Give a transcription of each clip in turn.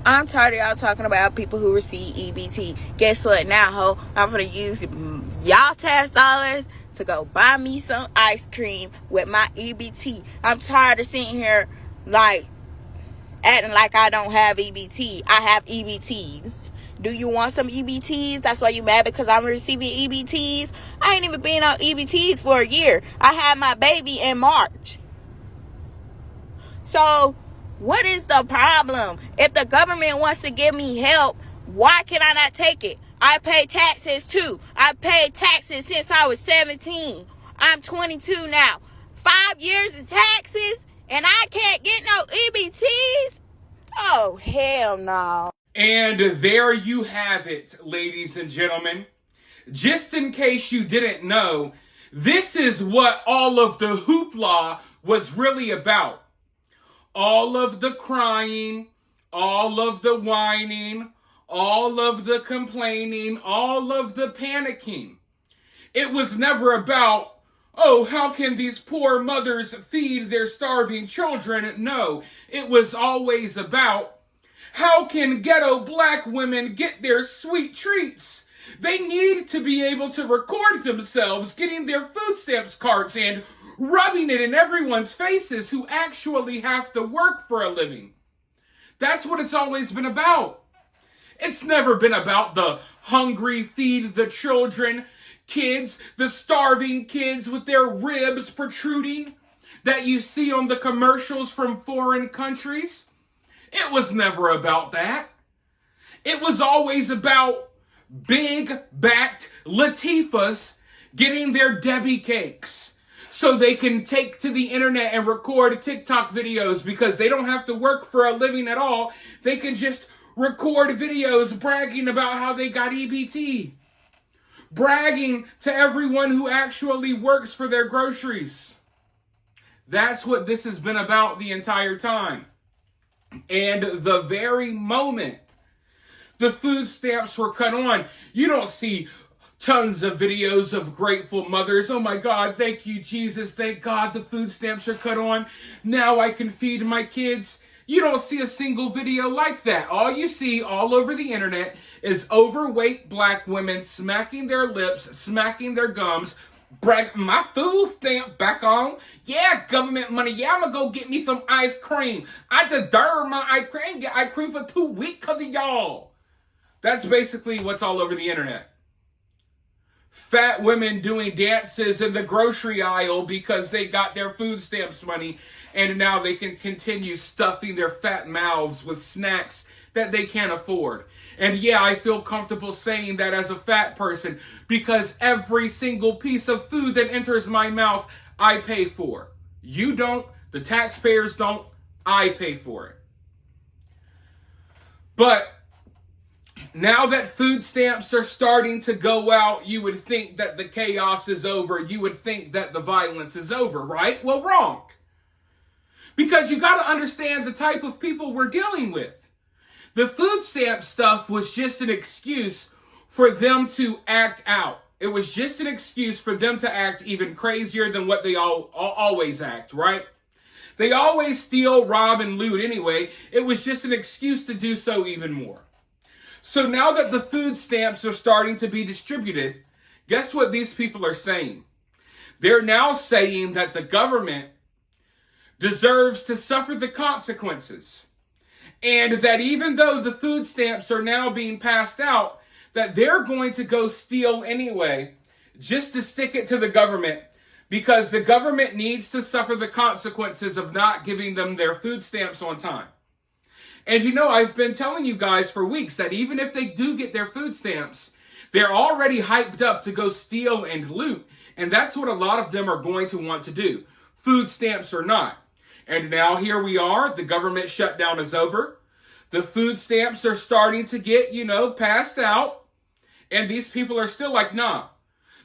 I'm tired of y'all talking about people who receive EBT. Guess what now, ho? I'm gonna use y'all tax dollars to go buy me some ice cream with my EBT. I'm tired of sitting here like acting like I don't have EBT. I have EBTs. Do you want some EBTs? That's why you mad because I'm receiving EBTs? I ain't even been on EBTs for a year. I had my baby in March. So, what is the problem? If the government wants to give me help, why can I not take it? I pay taxes too. I paid taxes since I was 17. I'm 22 now. 5 years of taxes and I can't get no EBTs? Oh, hell no. And there you have it, ladies and gentlemen. Just in case you didn't know, this is what all of the hoopla was really about. All of the crying, all of the whining, all of the complaining, all of the panicking. It was never about, oh, how can these poor mothers feed their starving children? No, it was always about, how can ghetto black women get their sweet treats? They need to be able to record themselves getting their food stamps cards and rubbing it in everyone's faces who actually have to work for a living. That's what it's always been about. It's never been about the hungry, feed the children kids, the starving kids with their ribs protruding that you see on the commercials from foreign countries. It was never about that. It was always about big-backed Latifahs getting their Debbie cakes so they can take to the internet and record TikTok videos because they don't have to work for a living at all. They can just record videos bragging about how they got EBT. Bragging to everyone who actually works for their groceries. That's what this has been about the entire time. And the very moment the food stamps were cut on, you don't see tons of videos of grateful mothers. Oh my God, thank you, Jesus. Thank God the food stamps are cut on. Now I can feed my kids. You don't see a single video like that. All you see all over the internet is overweight black women smacking their lips, smacking their gums, brag, my food stamp back on. Yeah, government money. Yeah, I'm going to go get me some ice cream. I deserve my ice cream. Get ice cream for 2 weeks because of y'all. That's basically what's all over the internet. Fat women doing dances in the grocery aisle because they got their food stamps money and now they can continue stuffing their fat mouths with snacks that they can't afford. And yeah, I feel comfortable saying that as a fat person because every single piece of food that enters my mouth, I pay for. You don't, the taxpayers don't, I pay for it. But now that food stamps are starting to go out, you would think that the chaos is over. You would think that the violence is over, right? Well, wrong. Because you got to understand the type of people we're dealing with. The food stamp stuff was just an excuse for them to act out. It was just an excuse for them to act even crazier than what they always act, right? They always steal, rob, and loot anyway. It was just an excuse to do so even more. So now that the food stamps are starting to be distributed, guess what these people are saying? They're now saying that the government deserves to suffer the consequences. And that even though the food stamps are now being passed out, that they're going to go steal anyway, just to stick it to the government, because the government needs to suffer the consequences of not giving them their food stamps on time. And you know, I've been telling you guys for weeks that even if they do get their food stamps, they're already hyped up to go steal and loot. And that's what a lot of them are going to want to do, food stamps or not. And now here we are, the government shutdown is over. The food stamps are starting to get, passed out. And these people are still like, nah,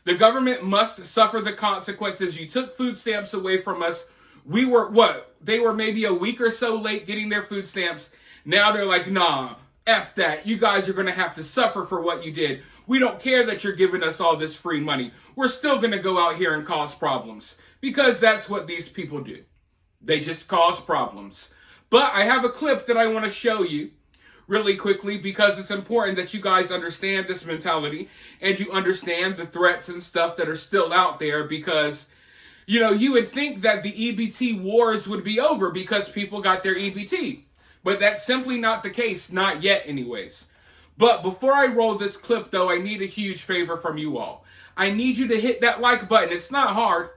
the government must suffer the consequences. You took food stamps away from us. We were, they were maybe a week or so late getting their food stamps. Now they're like, nah, F that. You guys are going to have to suffer for what you did. We don't care that you're giving us all this free money. We're still going to go out here and cause problems. Because that's what these people do. They just cause problems. But I have a clip that I want to show you really quickly because it's important that you guys understand this mentality and you understand the threats and stuff that are still out there because, you would think that the EBT wars would be over because people got their EBT. But that's simply not the case, not yet anyways. But before I roll this clip though, I need a huge favor from you all. I need you to hit that like button. It's not hard.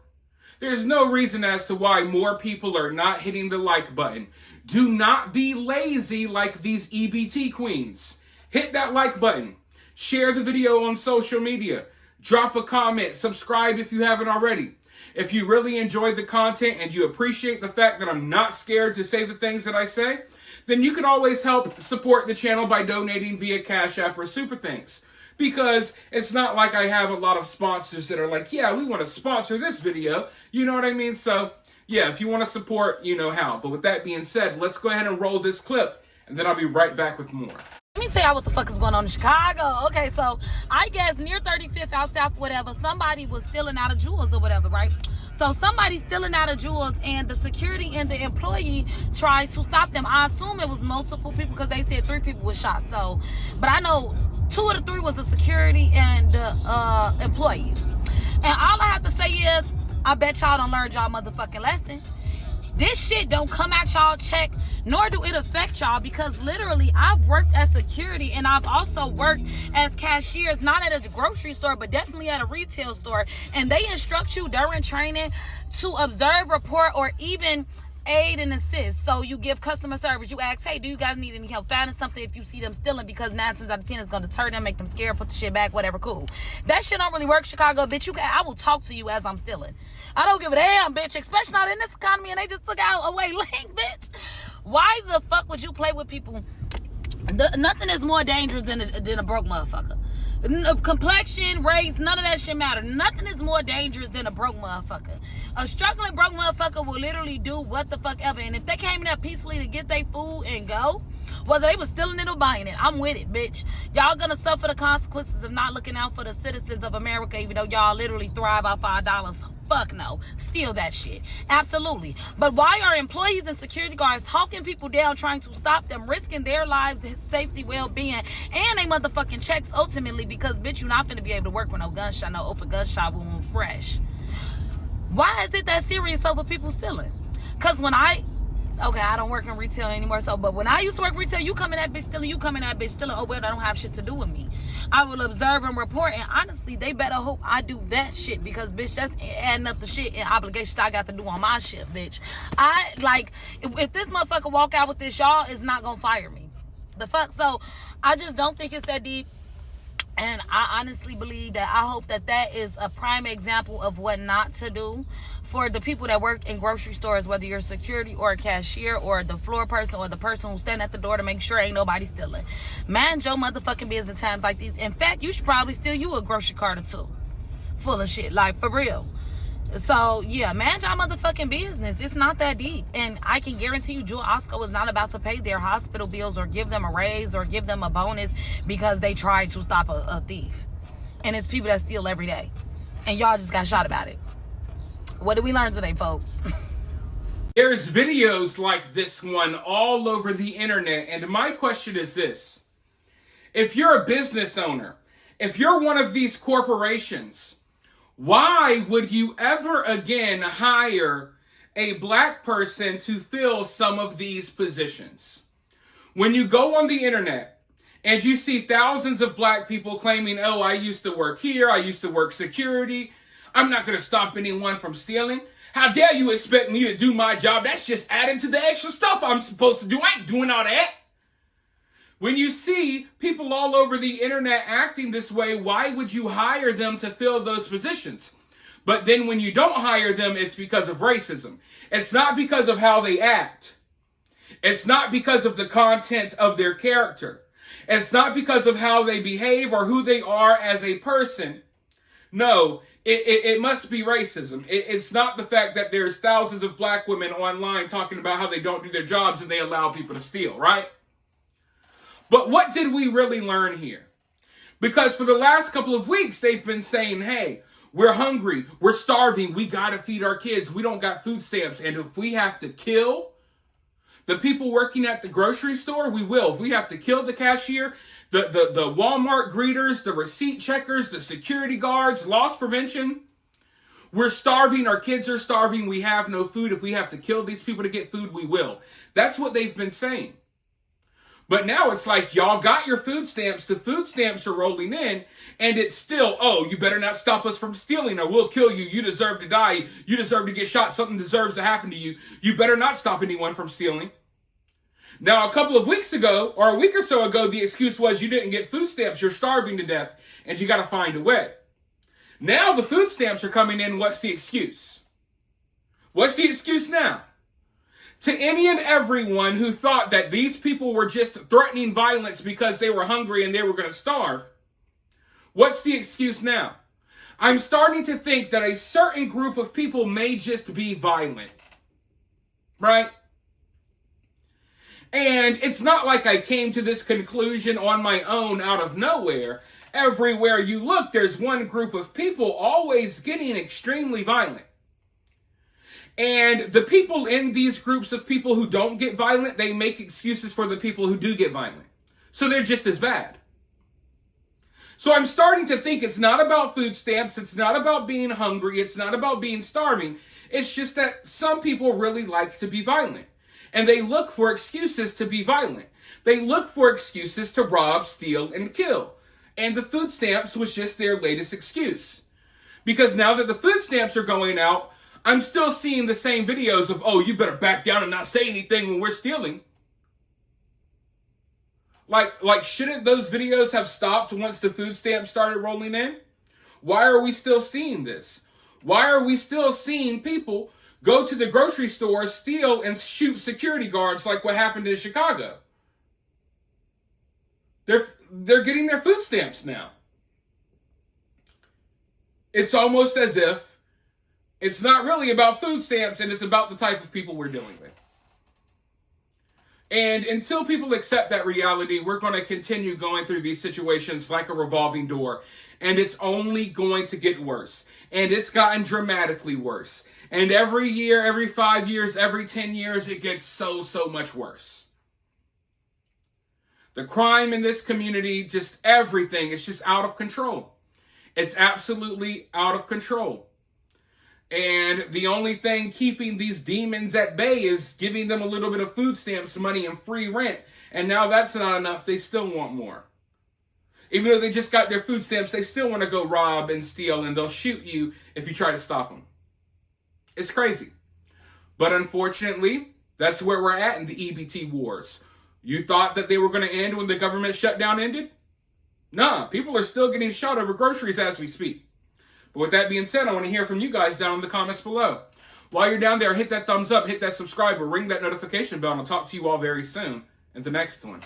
There's no reason as to why more people are not hitting the like button. Do not be lazy like these EBT queens. Hit that like button. Share the video on social media. Drop a comment. Subscribe if you haven't already. If you really enjoyed the content and you appreciate the fact that I'm not scared to say the things that I say, then you can always help support the channel by donating via Cash App or Super Thanks. Because it's not like I have a lot of sponsors that are like, yeah, we want to sponsor this video. You know what I mean? So, yeah, if you want to support, you know how. But with that being said, let's go ahead and roll this clip, and then I'll be right back with more. Let me tell y'all what the fuck is going on in Chicago. Okay, so I guess near 35th out south, whatever, somebody was stealing out of jewels or whatever, right? So somebody's stealing out of jewels and the security and the employee tries to stop them. I assume it was multiple people because they said 3 people were shot. So, but I know 2 of the 3 was the security and the employee. And all I have to say is, I bet y'all don't learn y'all motherfucking lesson. This shit don't come at y'all check, nor do it affect y'all, because literally I've worked as security and I've also worked as cashiers, not at a grocery store, but definitely at a retail store. And they instruct you during training to observe, report, or even aid and assist. So you give customer service. You ask, hey, do you guys need any help finding something if you see them stealing? Because 9 times out of 10 it's gonna deter them, make them scared, put the shit back, whatever, cool. That shit don't really work, Chicago, bitch. I will talk to you as I'm stealing. I don't give a damn, bitch, especially not in this economy and they just took out away link, bitch. Why the fuck would you play with people? Nothing is more dangerous than a broke motherfucker. Complexion, race, none of that shit matter. Nothing is more dangerous than a broke motherfucker. A struggling broke motherfucker will literally do what the fuck ever. And if they came in there peacefully to get their food and go, whether they was stealing it or buying it, I'm with it, bitch. Y'all gonna suffer the consequences of not looking out for the citizens of America, even though y'all literally thrive off $5. Fuck no. Steal that shit. Absolutely. But why are employees and security guards hawking people down, trying to stop them, risking their lives, safety, well-being, and they motherfucking checks ultimately? Because, bitch, you're not finna be able to work with no gunshot, no open gunshot wound fresh. Why is it that serious over people stealing? Because I don't work in retail anymore, but when I used to work retail, you come in that bitch stealing, oh, well, that don't have shit to do with me. I will observe and report, and honestly, they better hope I do that shit, because, bitch, that's adding up the shit and obligations I got to do on my shift, bitch. If this motherfucker walk out with this, y'all is not gonna fire me. The fuck? So, I just don't think it's that deep. And I honestly believe that I hope that is a prime example of what not to do for the people that work in grocery stores, whether you're security or a cashier or the floor person or the person who's standing at the door to make sure ain't nobody stealing. Mind your motherfucking business times like these. In fact, you should probably steal you a grocery cart or 2 full of shit, like for real. So, yeah, man, y'all motherfucking business. It's not that deep. And I can guarantee you, Jewel Osco is not about to pay their hospital bills or give them a raise or give them a bonus because they tried to stop a thief. And it's people that steal every day. And y'all just got shot about it. What did we learn today, folks? There's videos like this one all over the internet. And my question is this. If you're a business owner, if you're one of these corporations, why would you ever again hire a black person to fill some of these positions? When you go on the internet and you see thousands of black people claiming, oh, I used to work here, I used to work security, I'm not going to stop anyone from stealing. How dare you expect me to do my job? That's just adding to the extra stuff I'm supposed to do. I ain't doing all that. When you see people all over the internet acting this way, why would you hire them to fill those positions? But then when you don't hire them, it's because of racism. It's not because of how they act. It's not because of the content of their character. It's not because of how they behave or who they are as a person. No, it must be racism. It's not the fact that there's thousands of black women online talking about how they don't do their jobs and they allow people to steal, right? But what did we really learn here? Because for the last couple of weeks, they've been saying, hey, we're hungry, we're starving, we gotta feed our kids, we don't got food stamps, and if we have to kill The people working at the grocery store, we will. If we have to kill the cashier, the Walmart greeters, the receipt checkers, the security guards, loss prevention, we're starving, our kids are starving, we have no food. If we have to kill these people to get food, we will. That's what they've been saying. But now it's like, y'all got your food stamps, the food stamps are rolling in, and it's still, oh, you better not stop us from stealing or we'll kill you. You deserve to die. You deserve to get shot. Something deserves to happen to you. You better not stop anyone from stealing. Now, a couple of weeks ago, or a week or so ago, the excuse was you didn't get food stamps, you're starving to death, and you got to find a way. Now the food stamps are coming in, what's the excuse? What's the excuse now? To any and everyone who thought that these people were just threatening violence because they were hungry and they were going to starve, what's the excuse now? I'm starting to think that a certain group of people may just be violent. Right? And it's not like I came to this conclusion on my own out of nowhere. Everywhere you look, there's one group of people always getting extremely violent. And the people in these groups of people who don't get violent, they make excuses for the people who do get violent. So they're just as bad. So I'm starting to think it's not about food stamps. It's not about being hungry. It's not about being starving. It's just that some people really like to be violent. And they look for excuses to be violent. They look for excuses to rob, steal, and kill. And the food stamps was just their latest excuse. Because now that the food stamps are going out, I'm still seeing the same videos of, oh, you better back down and not say anything when we're stealing. Like, shouldn't those videos have stopped once the food stamps started rolling in? Why are we still seeing this? Why are we still seeing people go to the grocery store, steal, and shoot security guards like what happened in Chicago? They're getting their food stamps now. It's almost as if it's not really about food stamps, and it's about the type of people we're dealing with. And until people accept that reality, we're going to continue going through these situations like a revolving door. And it's only going to get worse. And it's gotten dramatically worse. And every year, every 5 years, every 10 years, it gets so much worse. The crime in this community, just everything, it's just out of control. It's absolutely out of control. And the only thing keeping these demons at bay is giving them a little bit of food stamps money and free rent. And now that's not enough. They still want more. Even though they just got their food stamps, they still want to go rob and steal, and they'll shoot you if you try to stop them. It's crazy. But unfortunately, that's where we're at in the EBT wars. You thought that they were going to end when the government shutdown ended? Nah, people are still getting shot over groceries as we speak. But with that being said, I want to hear from you guys down in the comments below. While you're down there, hit that thumbs up, hit that subscribe, or ring that notification bell, and I'll talk to you all very soon in the next one.